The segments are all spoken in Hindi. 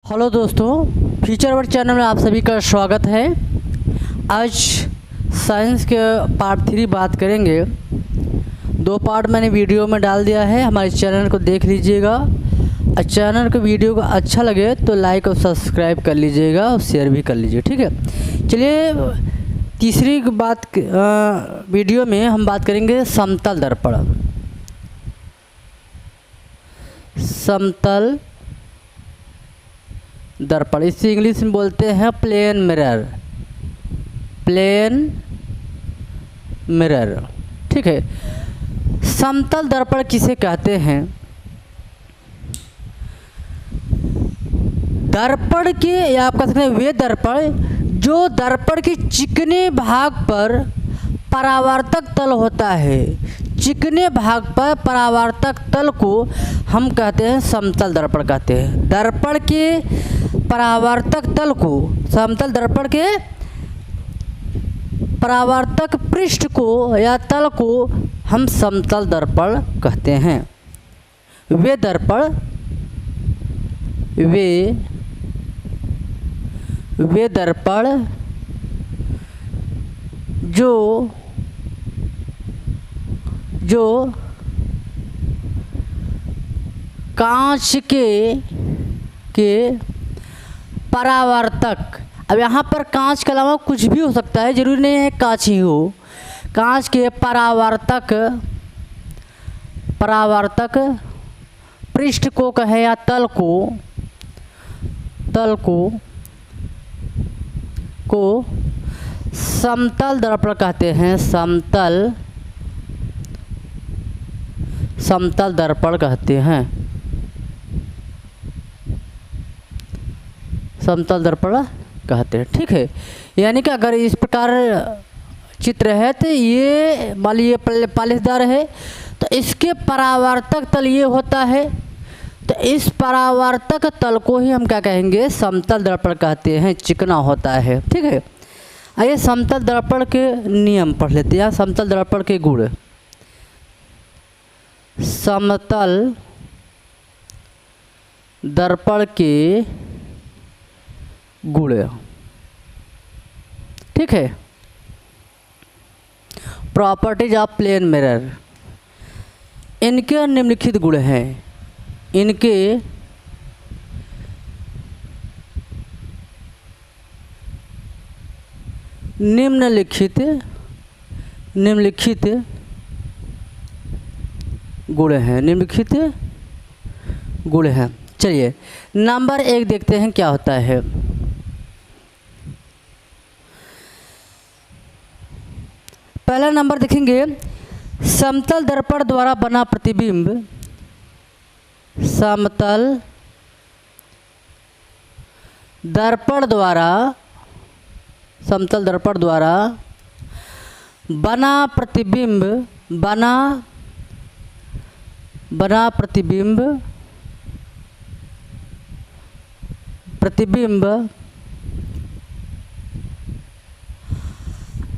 हेलो दोस्तों, फ्यूचर वर्ड चैनल में आप सभी का स्वागत है। आज साइंस के पार्ट 3 बात करेंगे। 2 पार्ट मैंने वीडियो में डाल दिया है, हमारे चैनल को देख लीजिएगा। और चैनल को वीडियो को अच्छा लगे तो लाइक और सब्सक्राइब कर लीजिएगा और शेयर भी कर लीजिए, ठीक है। चलिए तीसरी बात वीडियो में हम बात करेंगे समतल दर्पण। समतल दर्पण, इसे इंग्लिश में बोलते हैं प्लेन मिरर। प्लेन मिरर, ठीक है। समतल दर्पण किसे कहते हैं? दर्पण के, या आप कह सकते हैं वे दर्पण जो दर्पण के चिकने भाग पर परावर्तक तल होता है। चिकने भाग पर परावर्तक तल को हम कहते हैं समतल दर्पण कहते हैं। दर्पण के परावर्तक तल को, समतल दर्पण के परावर्तक पृष्ठ को या तल को हम समतल दर्पण कहते हैं। वे दर्पण, वे दर्पण जो कांच के परावर्तक, अब यहाँ पर कांच के अलावा कुछ भी हो सकता है, जरूरी नहीं है कांच ही हो। कांच के परावर्तक पृष्ठ को कहे या तल को समतल दर्पण कहते हैं। समतल दर्पण कहते हैं। समतल दर्पण कहते हैं, ठीक है। यानी कि अगर इस प्रकार चित्र है तो ये मान लीजिए पालिशदार है, तो इसके परावर्तक तल ये होता है, तो इस परावर्तक तल को ही हम क्या कहेंगे? समतल दर्पण कहते हैं। चिकना होता है, ठीक है। आइए समतल दर्पण के नियम पढ़ लेते हैं, समतल दर्पण के गुण। समतल दर्पण के गुण, ठीक है। प्रॉपर्टीज ऑफ प्लेन मिरर, इनके निम्नलिखित गुण हैं। इनके निम्नलिखित गुण हैं। निम्नलिखित गुण हैं। चलिए नंबर 1 देखते हैं क्या होता है। पहला नंबर देखेंगे, समतल दर्पण द्वारा बना प्रतिबिंब। समतल दर्पण द्वारा बना प्रतिबिंब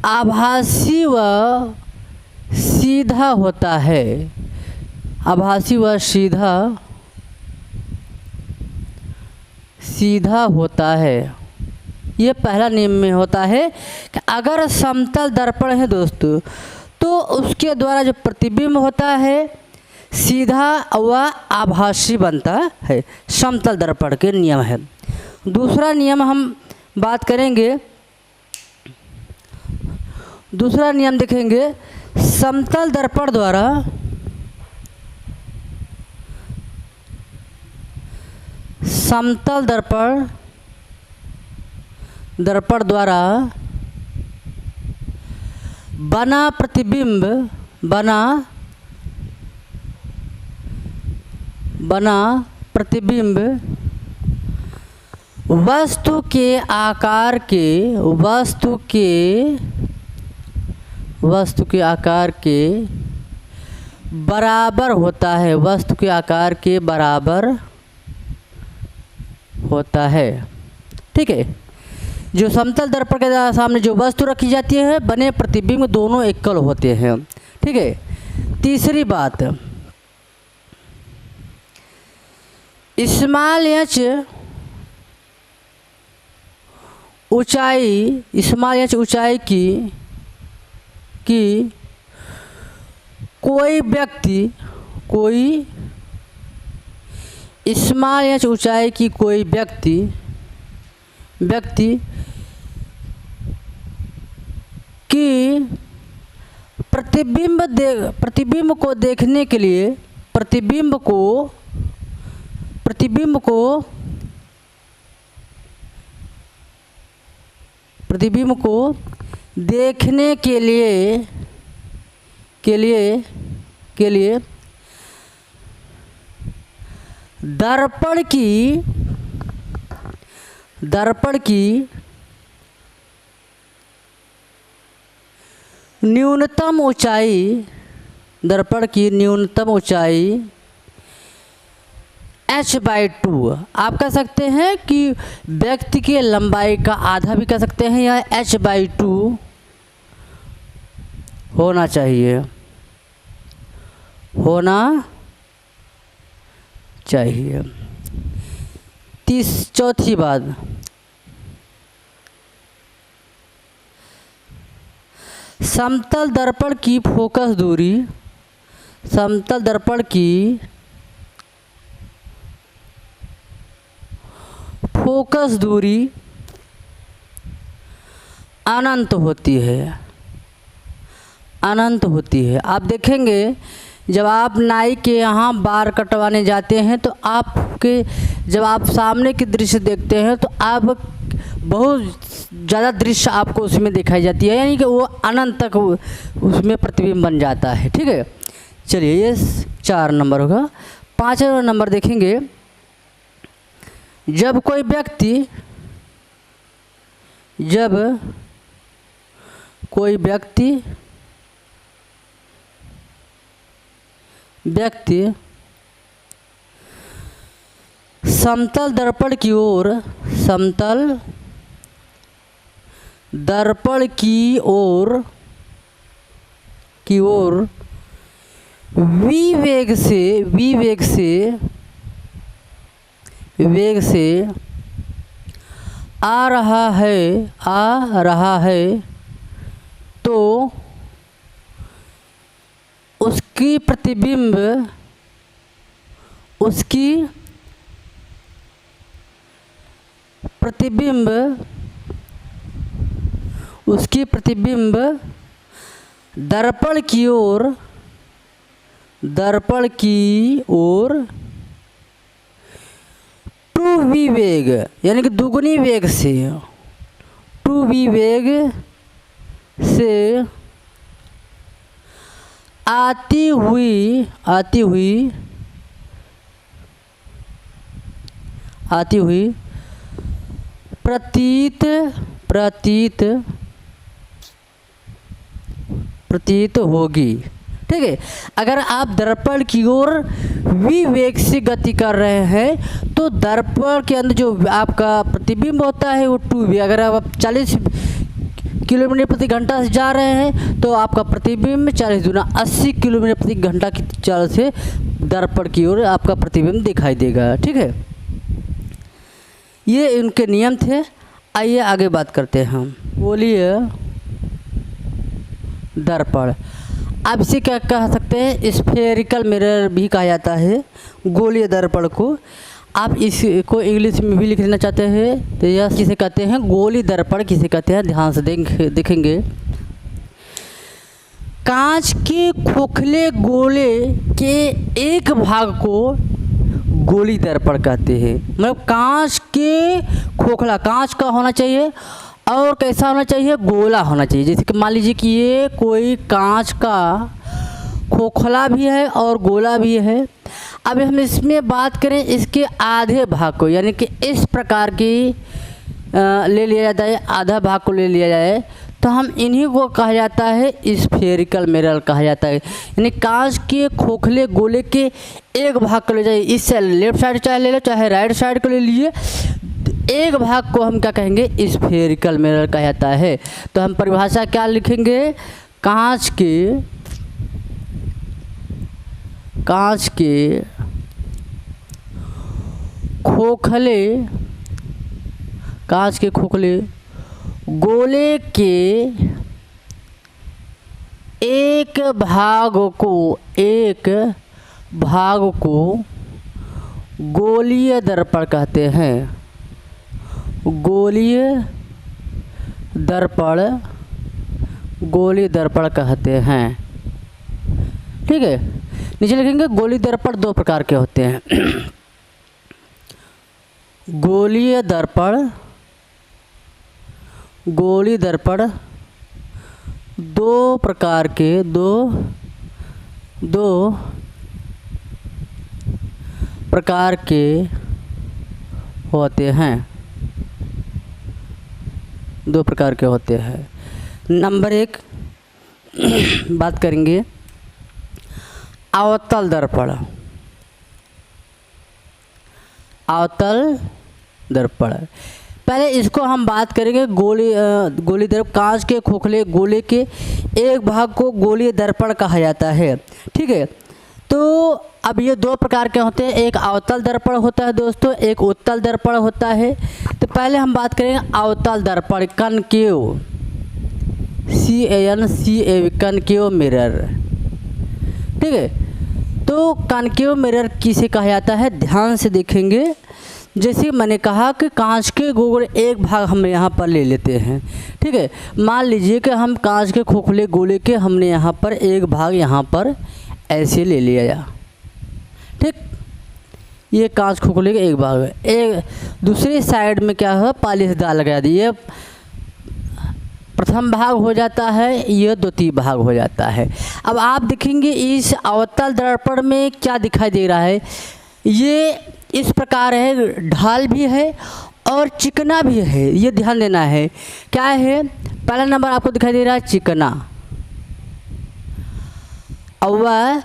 आभासी व सीधा होता है। आभासी व सीधा होता है। ये पहला नियम में होता है कि अगर समतल दर्पण है दोस्तों, तो उसके द्वारा जो प्रतिबिंब होता है सीधा व आभासी बनता है। समतल दर्पण के नियम है। दूसरा नियम हम बात करेंगे। दूसरा नियम देखेंगे, समतल दर्पण द्वारा बना प्रतिबिंब वस्तु के आकार के बराबर होता है। वस्तु के आकार के बराबर होता है, ठीक है। जो समतल दर्पण के सामने जो वस्तु रखी जाती है, बने प्रतिबिंब दोनों एकल होते हैं, ठीक है। तीसरी बात, स्मॉल एच ऊंचाई, स्मॉल इंच ऊंचाई की कोई स्मॉल इंच ऊंचाई की कोई व्यक्ति की प्रतिबिंब को देखने के लिए प्रतिबिंब को देखने के लिए दर्पण की न्यूनतम ऊंचाई h/2, आप कह सकते हैं कि व्यक्ति की लंबाई का आधा भी कह सकते हैं, या h/2 होना चाहिए। चौथी बात, समतल दर्पण की फोकस दूरी अनंत होती है। आप देखेंगे जब आप नाई के यहाँ बाल कटवाने जाते हैं तो जब आप सामने की दृश्य देखते हैं तो आप बहुत ज़्यादा दृश्य आपको उसमें दिखाई जाती है, यानी कि वो अनंत तक उसमें प्रतिबिंब बन जाता है। ठीक है, चलिए ये 4 नंबर होगा। 5वां नंबर देखेंगे, जब कोई व्यक्ति समतल दर्पण की ओर विवेग से आ रहा है तो उसकी प्रतिबिंब दर्पण की ओर 2v वेग, यानी कि दुगुनी वेग से 2v वेग से आती हुई प्रतीत होगी। ठीक है, अगर आप दर्पण की ओर v वेग से गति कर रहे हैं तो दर्पण के अंदर जो आपका प्रतिबिंब होता है वो 2v, अगर आप 40 किलोमीटर प्रति घंटा से जा रहे हैं तो आपका प्रतिबिंब 40 गुना 80 किलोमीटर प्रति घंटा की चाल से दर्पण की ओर आपका प्रतिबिंब दिखाई देगा। ठीक है, ये इनके नियम थे। आइए आगे बात करते हैं हम। बोलिए दर्पण, आप इसे क्या कह सकते हैं, स्फेरिकल मिरर भी कहा जाता है गोलीय दर्पण को। आप इसको इंग्लिश में भी लिख लेना चाहते हैं तो यह किसे कहते हैं, गोलीय दर्पण किसे कहते हैं, ध्यान से देखेंगे। कांच के खोखले गोले के एक भाग को गोलीय दर्पण कहते हैं। मतलब कांच के खोखला, कांच का होना चाहिए और कैसा होना चाहिए, गोला होना चाहिए। जैसे कि मान लीजिए कि ये कोई कांच का खोखला भी है और गोला भी है। अब हम इसमें बात करें इसके आधे भाग को, यानी कि इस प्रकार की ले लिया जाता है, आधा भाग को ले लिया जाए तो हम इन्हीं को कहा जाता है स्फेरिकल मिरर कहा जाता है। यानी कांच के खोखले गोले के एक भाग को ले जाइए, इससे लेफ्ट साइड चाहे ले लो चाहे राइट साइड को ले लीजिए, एक भाग को हम क्या कहेंगे, स्फेरिकल मिरर कहा जाता है। तो हम परिभाषा क्या लिखेंगे, कांच के खोखले गोले के एक भाग को गोलीय दर्पण कहते हैं। गोलीय दर्पण कहते हैं। ठीक है, नीचे लिखेंगे गोलीय दर्पण दो प्रकार के होते हैं। गोलीय दर्पण दो प्रकार के होते हैं। नंबर 1 बात करेंगे अवतल दर्पण। पहले इसको हम बात करेंगे गोली दर्पण। कांच के खोखले गोले के एक भाग को गोलीय दर्पण कहा जाता है। ठीक है, तो अब ये दो प्रकार के होते हैं, एक अवतल दर्पण होता है दोस्तों, एक उत्तल दर्पण होता है। तो पहले हम बात करेंगे अवतल दर्पण, कनकेव, कनकेव मिरर। ठीक है, तो कनकेव मिरर किसे कहा जाता है, ध्यान से देखेंगे। जैसे मैंने कहा कि कांच के गोले एक भाग हम यहाँ पर ले लेते हैं। ठीक है, मान लीजिए कि हम कांच के खोखले गोले के हमने यहाँ पर एक भाग यहाँ पर ऐसे ले लिया। ठीक, ये कांच खोखले का एक भाग है। एक दूसरी साइड में क्या है, पालिशदार लगा दी। ये प्रथम भाग हो जाता है, ये द्वितीय भाग हो जाता है। अब आप देखेंगे इस अवतल दर्पण में क्या दिखाई दे रहा है, ये इस प्रकार है, ढाल भी है और चिकना भी है। ये ध्यान देना है। क्या है, पहला नंबर आपको दिखाई दे रहा है चिकना, और वह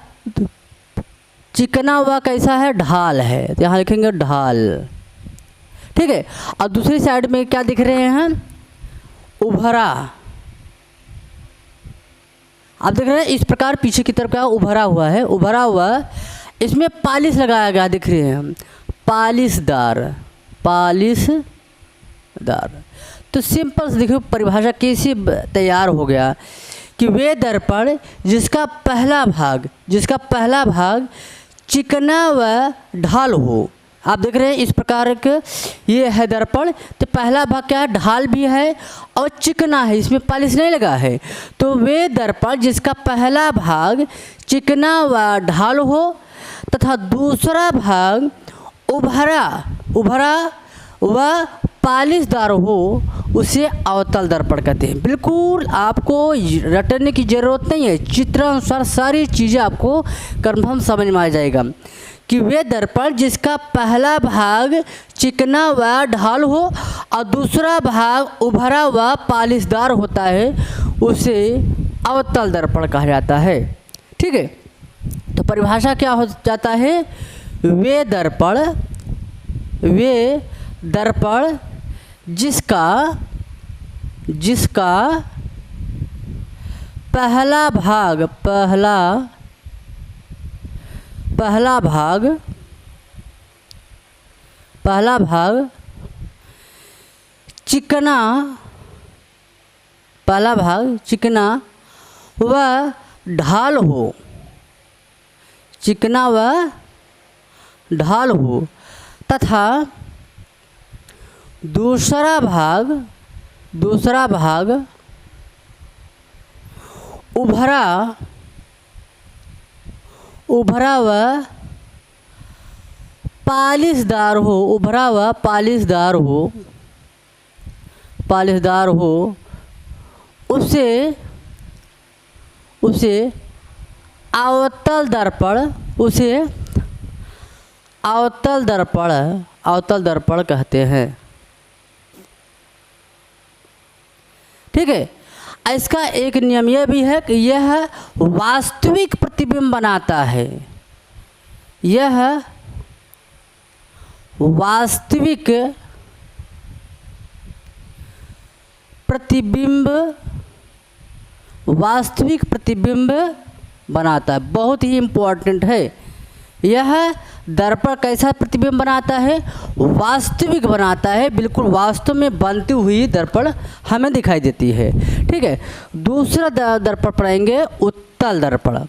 चिकना हुआ कैसा है, ढाल है। तो यहाँ लिखेंगे ढाल। ठीक है, और दूसरी साइड में क्या दिख रहे हैं, उभरा। आप देख रहे हैं इस प्रकार पीछे की तरफ क्या उभरा हुआ है, उभरा हुआ। इसमें पालिश लगाया गया, दिख रहे हैं, पालिशदार। तो सिंपल से देखो परिभाषा कैसे तैयार हो गया कि वे दर्पण जिसका पहला भाग चिकना व ढाल हो। आप देख रहे हैं इस प्रकार के ये है दर्पण। तो पहला भाग क्या है, ढाल भी है और चिकना है, इसमें पालिश नहीं लगा है। तो वे दर्पण जिसका पहला भाग चिकना व ढाल हो तथा दूसरा भाग उभरा व पालिशदार हो, उसे अवतल दर्पण कहते हैं। बिल्कुल आपको रटने की ज़रूरत नहीं है, चित्रानुसार सारी चीज़ें आपको कंफर्म समझ में आ जाएगा कि वे दर्पण जिसका पहला भाग चिकना व ढाल हो और दूसरा भाग उभरा व पालिशदार होता है, उसे अवतल दर्पण कहा जाता है। ठीक है, तो परिभाषा क्या हो जाता है, वे दर्पण जिसका पहला भाग चिकना व ढाल हो, तथा दूसरा भाग उभरा व पालिशदार हो, उसे अवतल दर्पण कहते हैं। ठीक है, इसका एक नियम यह भी है कि यह वास्तविक प्रतिबिंब बनाता है। यह वास्तविक प्रतिबिंब बनाता है। बहुत ही इम्पोर्टेंट है यह दर्पण कैसा प्रतिबिंब बनाता है? वास्तविक बनाता है, बिल्कुल वास्तव में बनती हुई दर्पण हमें दिखाई देती है। ठीक है, दूसरा दर्पण पढ़ेंगे उत्तल दर्पण।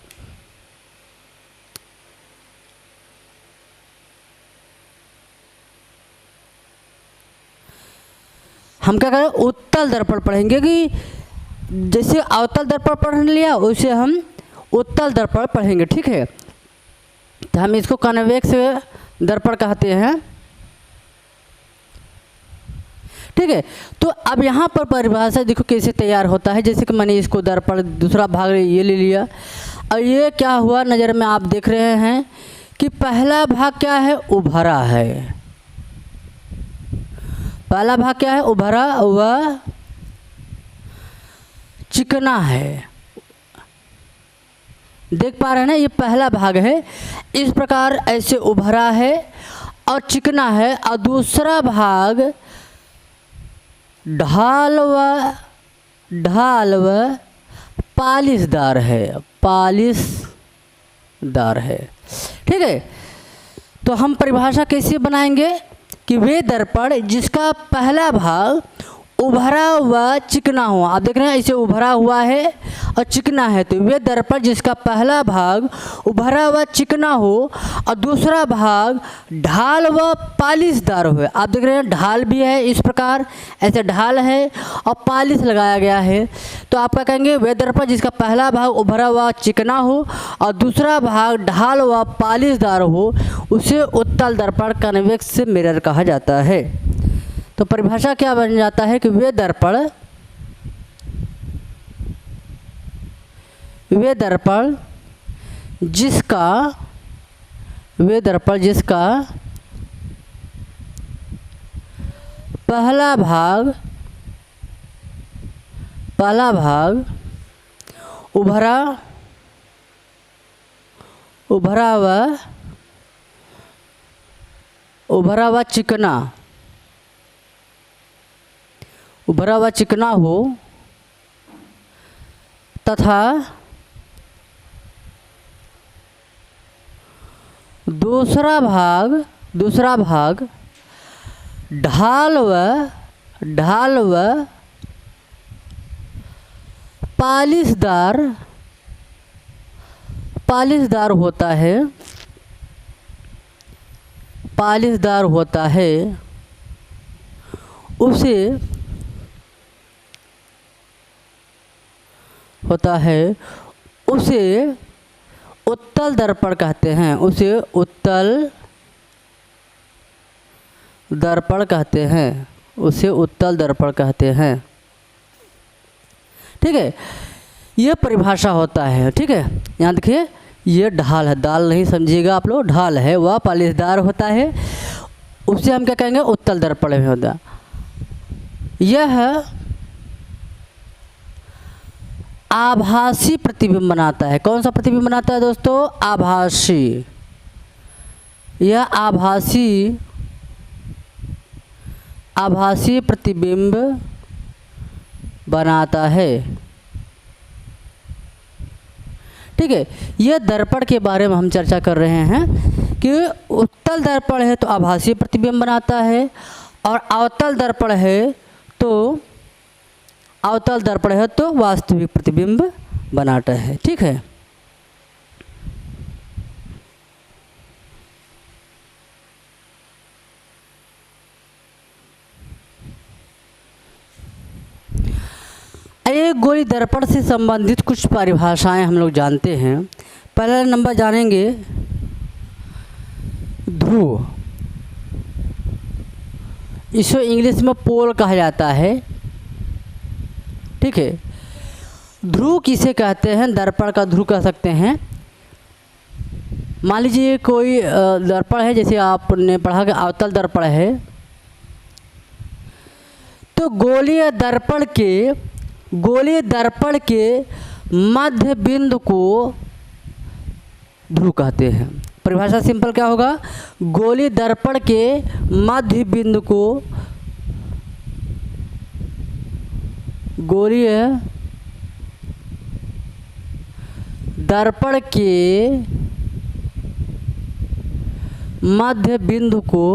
हम क्या करें, उत्तल दर्पण पढ़ेंगे कि जैसे अवतल दर्पण पढ़ लिया उसे हम उत्तल दर्पण पढ़ेंगे। ठीक है, तो हम इसको कन्वेक्स दर्पण कहते हैं। ठीक है, तो अब यहाँ पर परिभाषा देखो कैसे तैयार होता है। जैसे कि मैंने इसको दर्पण दूसरा भाग ये ले लिया, और ये क्या हुआ नज़र में आप देख रहे हैं कि पहला भाग क्या है, उभरा है। पहला भाग क्या है, उभरा हुआ चिकना है। देख पा रहे हैं ना, ये पहला भाग है। इस प्रकार ऐसे उभरा है और चिकना है, और दूसरा भाग ढाल व पालिशदार है, पालिशदार है। ठीक है, तो हम परिभाषा कैसे बनाएंगे कि वे दर्पण जिसका पहला भाग उभरा हुआ चिकना हो, आप देख रहे हैं इसे उभरा हुआ है और चिकना है, तो वे दर्पण जिसका पहला भाग उभरा हुआ चिकना हो और दूसरा भाग ढाल व पालिशदार हो। आप देख रहे हैं ढाल भी है, इस प्रकार ऐसे ढाल है और पालिश लगाया गया है। तो आप क्या कहेंगे, वे दर्पण जिसका पहला भाग उभरा हुआ चिकना हो और दूसरा भाग ढाल व पालिशदार हो, उसे उत्तल दर्पण कन्वेक्स मिरर कहा जाता है। तो परिभाषा क्या बन जाता है कि वे दर्पण जिसका पहला भाग उभरा हुआ चिकना हो तथा दूसरा भाग ढाल व पालिशदार होता है, उसे उत्तल दर्पण कहते हैं। उत्तल दर्पण कहते हैं। ठीक है, ये परिभाषा होता है। ठीक है, यहाँ देखिए ये ढाल है, दाल नहीं समझिएगा आप लोग, ढाल है वह पालिशदार होता है, उसे हम क्या कहेंगे, उत्तल दर्पण में होता। यह आभासी प्रतिबिंब बनाता है। कौन सा प्रतिबिंब बनाता है दोस्तों, आभासी। यह आभासी प्रतिबिंब बनाता है। ठीक है, यह दर्पण के बारे में हम चर्चा कर रहे हैं कि उत्तल दर्पण है तो आभासी प्रतिबिंब बनाता है, और अवतल दर्पण है तो वास्तविक प्रतिबिंब बनाता है। ठीक है, एक गोली दर्पण से संबंधित कुछ परिभाषाएं हम लोग जानते हैं। पहला नंबर जानेंगे ध्रुव, इसे इंग्लिश में पोल कहा जाता है। ठीक है, ध्रुव किसे कहते हैं, दर्पण का ध्रुव कह सकते हैं। मान लीजिए कोई दर्पण है, जैसे आपने पढ़ा कि अवतल दर्पण है, तो गोलीय दर्पण के मध्य बिंदु को ध्रुव कहते हैं। परिभाषा सिंपल क्या होगा, गोलीय दर्पण के मध्य बिंदु को गोलीय दर्पण के मध्य बिंदु को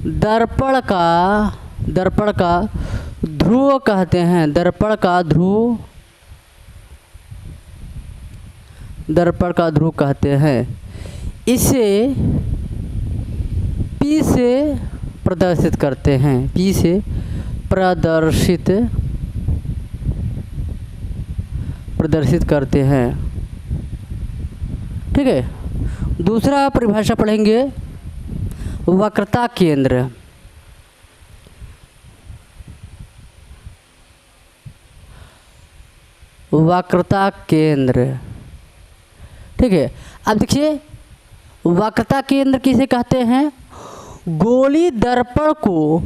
दर्पण का ध्रुव कहते हैं। दर्पण का ध्रुव कहते हैं। इसे P से प्रदर्शित करते हैं। P से प्रदर्शित करते हैं। ठीक है। दूसरा परिभाषा पढ़ेंगे, वक्रता केंद्र। वक्रता केंद्र, ठीक है। अब देखिए, वक्रता केंद्र किसे कहते हैं? गोली दर्पण को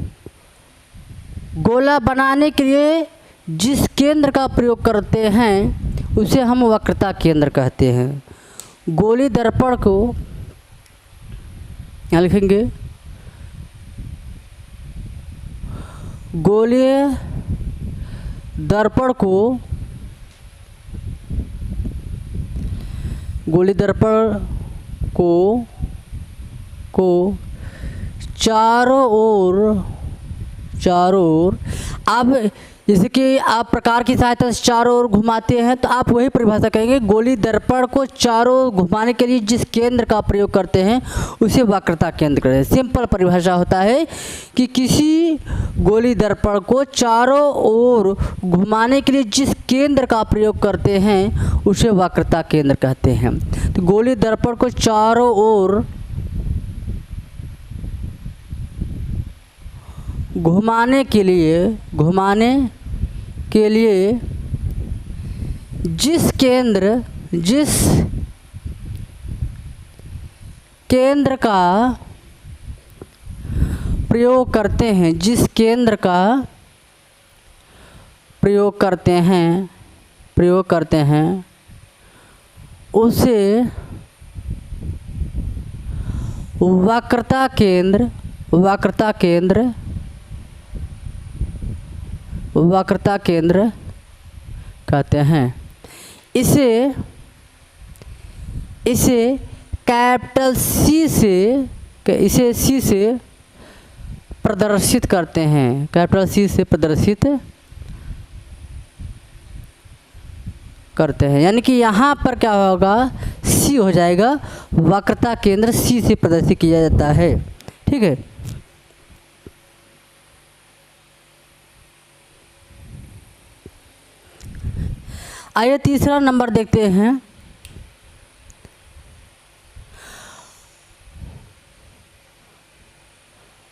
गोला बनाने के लिए जिस केंद्र का प्रयोग करते हैं उसे हम वक्रता केंद्र कहते हैं। गोली दर्पण को यहाँ लिखेंगे, गोलीय दर्पण को चारों ओर अब जैसे कि आप प्रकार की सहायता से चारों ओर घुमाते हैं तो आप वही परिभाषा कहेंगे। गोली दर्पण को चारों ओर घुमाने के लिए जिस केंद्र का प्रयोग करते हैं उसे वक्रता केंद्र कहते हैं। सिंपल परिभाषा होता है कि किसी गोली दर्पण को चारों ओर घुमाने के लिए जिस केंद्र का प्रयोग करते हैं उसे वक्रता केंद्र कहते हैं। तो गोली दर्पण को चारों ओर घुमाने के लिए जिस केंद्र का प्रयोग करते हैं उसे वक्रता केंद्र कहते हैं। इसे कैपिटल C से प्रदर्शित करते हैं। कैपिटल C से प्रदर्शित करते हैं, यानी कि यहाँ पर क्या होगा, C हो जाएगा। वक्रता केंद्र C से प्रदर्शित किया जाता है। ठीक है। आइए तीसरा नंबर देखते हैं।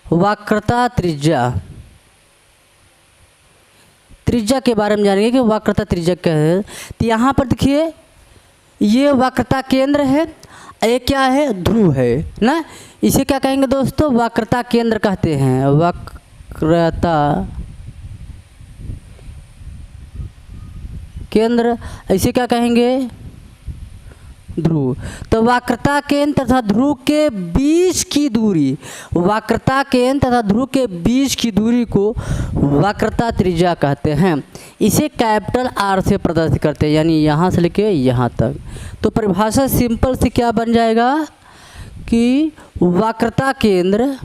वक्रता त्रिज्या के बारे में जानेंगे कि वक्रता त्रिज्या क्या है। तो यहाँ पर देखिए, ये वक्रता केंद्र है, ये क्या है, ध्रुव है ना। इसे क्या कहेंगे दोस्तों, वक्रता केंद्र कहते हैं। वक्रता केंद्र, इसे क्या कहेंगे, ध्रुव। तो वक्रता केंद्र तथा ध्रुव के बीच की दूरी, वक्रता केंद्र तथा ध्रुव के बीच की दूरी को वक्रता त्रिज्या कहते हैं। इसे कैपिटल R से प्रदर्शित करते हैं, यानी यहाँ से लेके यहाँ तक। तो परिभाषा सिंपल से क्या बन जाएगा कि वक्रता केंद्र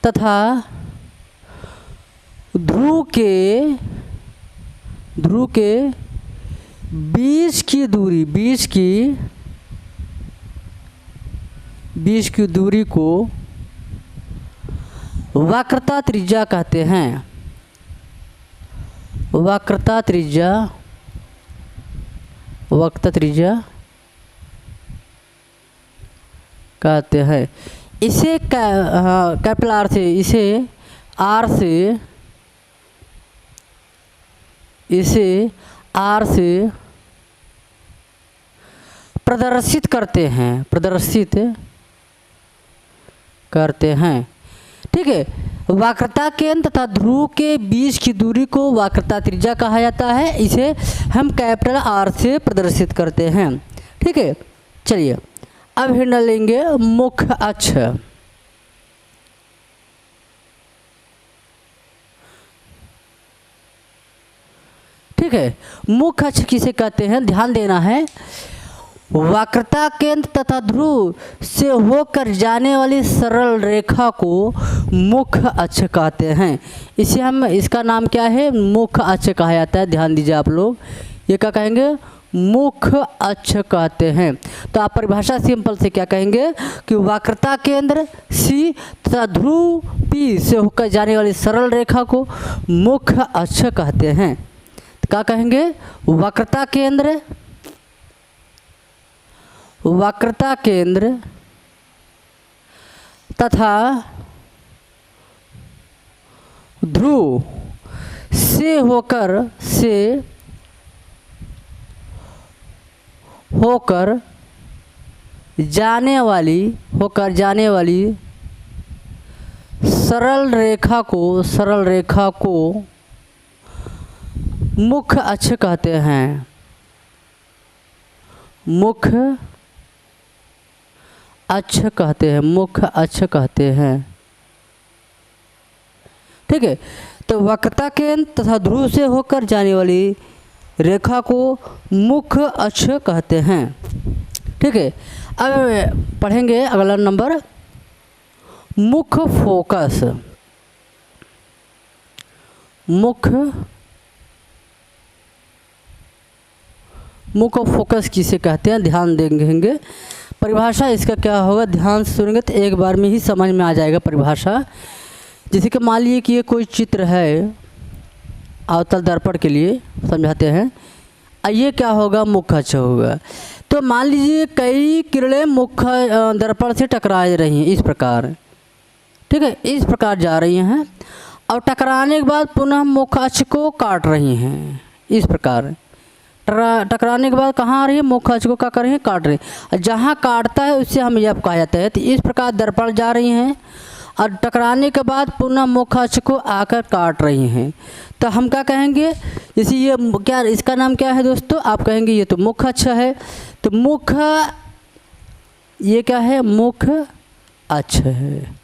तथा ध्रुव के बीच की दूरी को वक्रता त्रिज्या कहते हैं। वक्रता त्रिज्या कहते हैं। इसे कैपिटल R से, इसे R से प्रदर्शित करते हैं। ठीक है। वक्रता केंद्र तथा ध्रुव के बीच की दूरी को वक्रता त्रिज्या कहा जाता है। इसे हम कैपिटल R से प्रदर्शित करते हैं। ठीक है। चलिए अब हिंडल लेंगे मुख्य अक्ष। ठीक है। मुख्य अक्ष किसे कहते हैं, ध्यान देना है। वक्रता केंद्र तथा ध्रुव से होकर जाने वाली सरल रेखा को मुख्य अक्ष कहते हैं। इसे हम, इसका नाम क्या है, मुख्य अक्ष कहा जाता है। ध्यान दीजिए आप लोग, ये क्या कहेंगे, मुख्य अक्ष कहते हैं। तो आप परिभाषा सिंपल से क्या कहेंगे कि वक्रता केंद्र सी तथा ध्रुव पी से होकर जाने वाली सरल रेखा को मुख्य अक्ष कहते हैं। तो क्या कहेंगे, वक्रता केंद्र तथा ध्रुव से होकर जाने वाली सरल रेखा को मुख्य अक्ष कहते हैं। मुख्य अक्ष कहते हैं। ठीक है। तो वक्रता केंद्र तथा ध्रुव से होकर जाने वाली रेखा को मुख्य अक्ष कहते हैं। ठीक है। अब पढ़ेंगे अगला नंबर, मुख्य फोकस। मुख्य फोकस किसे कहते हैं, ध्यान देंगे। परिभाषा इसका क्या होगा, ध्यान से सुनेंगे तो एक बार में ही समझ में आ जाएगा परिभाषा। जैसे कि मान लीजिए कि ये कोई चित्र है, अवतल दर्पण के लिए समझाते हैं। ये क्या होगा, मुख्य अक्ष होगा। तो मान लीजिए कई किरणें मुख्य दर्पण से टकरा रही हैं इस प्रकार। ठीक है, इस प्रकार जा रही हैं और टकराने के बाद पुनः मुख्य अक्ष को काट रही हैं इस प्रकार। टकराने के बाद कहाँ आ रही है, मुख्य अक्ष को क्या कर रही है, काट रही है। जहाँ काटता है उससे हम यह कहा जाता है। तो इस प्रकार दर्पण जा रही हैं और टकराने के बाद पुनः मुख्य अक्ष को आकर काट रही हैं। तो हम क्या कहेंगे, जैसे ये क्या, इसका नाम क्या है दोस्तों, आप कहेंगे ये तो मुख्य अक्ष है। तो ये क्या है, मुख्य अक्ष है।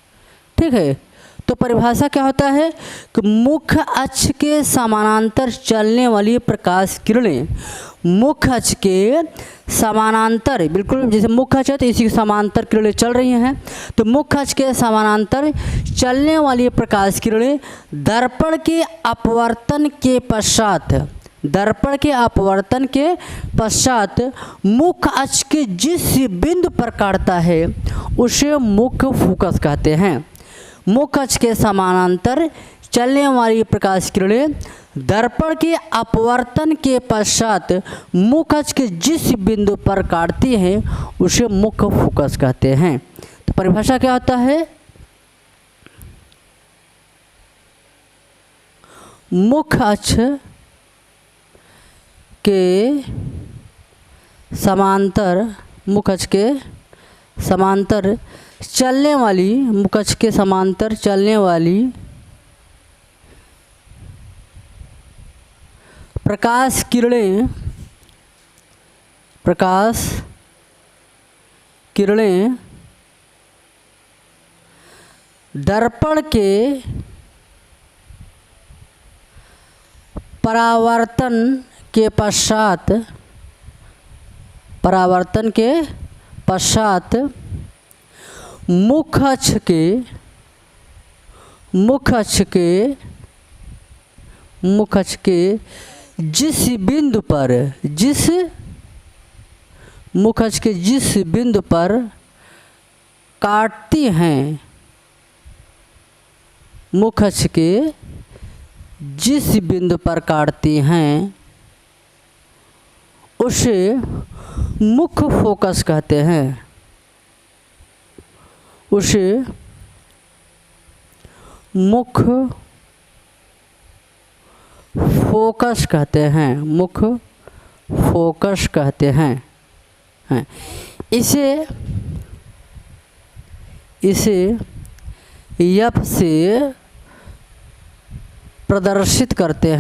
ठीक है। तो परिभाषा क्या होता है कि मुख्य अक्ष के समानांतर चलने वाली प्रकाश किरणें, मुख्य अक्ष के समानांतर, बिल्कुल जैसे मुख्य अक्ष है तो इसी के समानांतर किरणें चल रही हैं। तो मुख्य अक्ष के समानांतर चलने वाली प्रकाश किरणें दर्पण के अपवर्तन के पश्चात मुख्य अक्ष के जिस बिंदु पर काटता है उसे मुख्य फोकस कहते हैं। मुख्य अक्ष के समानांतर चलने वाली प्रकाश किरणें दर्पण के अपवर्तन के पश्चात मुख्य अक्ष के जिस बिंदु पर काटती हैं उसे मुख्य फोकस कहते हैं। तो परिभाषा क्या होता है, मुख्य अक्ष के समांतर, मुख्य अक्ष के समांतर चलने वाली, मुख्य अक्ष के समांतर चलने वाली प्रकाश किरणें दर्पण के परावर्तन के पश्चात मुख्य अक्ष के जिस बिंदु पर काटती हैं, मुख्य अक्ष के जिस बिंदु पर काटती हैं उसे मुख्य फोकस कहते हैं। उसे मुख्य फोकस कहते हैं, मुख्य फोकस कहते हैं। इसे एफ से प्रदर्शित करते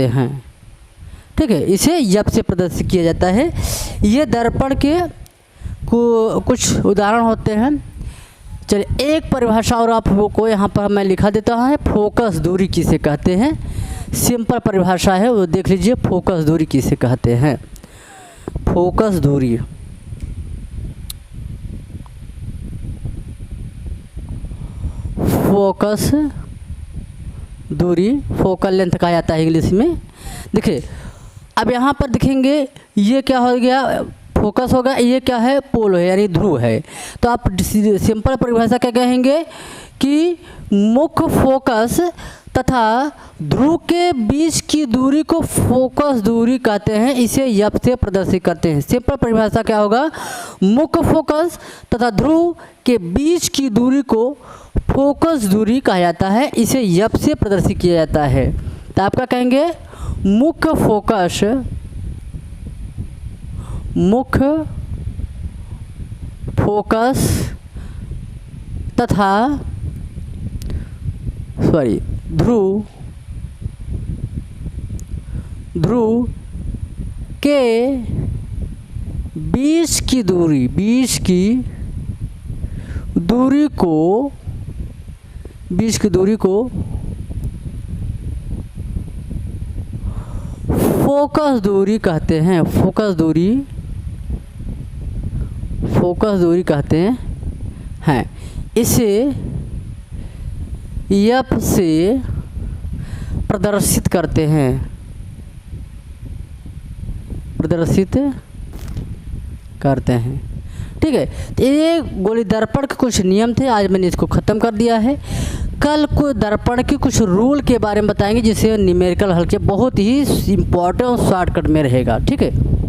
हैं। ठीक है, इसे एफ से प्रदर्शित किया जाता है। ये दर्पण के कुछ उदाहरण होते हैं। चलिए एक परिभाषा और आपको यहाँ पर मैं लिखा देता हूँ, फोकस दूरी किसे कहते हैं। सिंपल परिभाषा है वो देख लीजिए, फोकस दूरी किसे कहते हैं। फोकस दूरी फोकस दूरी फोकल लेंथ कहा जाता है इंग्लिश में। देखिए अब यहाँ पर देखेंगे ये क्या हो गया, फोकस होगा, ये क्या है, पोल है यानी ध्रुव है। तो आप सिंपल परिभाषा क्या कहेंगे कि मुख्य फोकस तथा ध्रुव के बीच की दूरी को फोकस दूरी कहते हैं, इसे एफ से प्रदर्शित करते हैं। सिंपल परिभाषा क्या होगा, मुख्य फोकस तथा ध्रुव के बीच की दूरी को फोकस दूरी कहा जाता है, इसे एफ से प्रदर्शित किया जाता है। तो आप क्या कहेंगे, मुख्य फोकस तथा ध्रुव के बीच की दूरी को फोकस दूरी कहते हैं। फोकस दूरी कहते हैं, इसे एफ से प्रदर्शित करते हैं। ठीक है, तो ये गोली दर्पण के कुछ नियम थे, आज मैंने इसको ख़त्म कर दिया है। कल को दर्पण के कुछ रूल के बारे में बताएंगे, जिससे न्यूमेरिकल हल्के बहुत ही इम्पोर्टेंट और शॉर्टकट में रहेगा। ठीक है।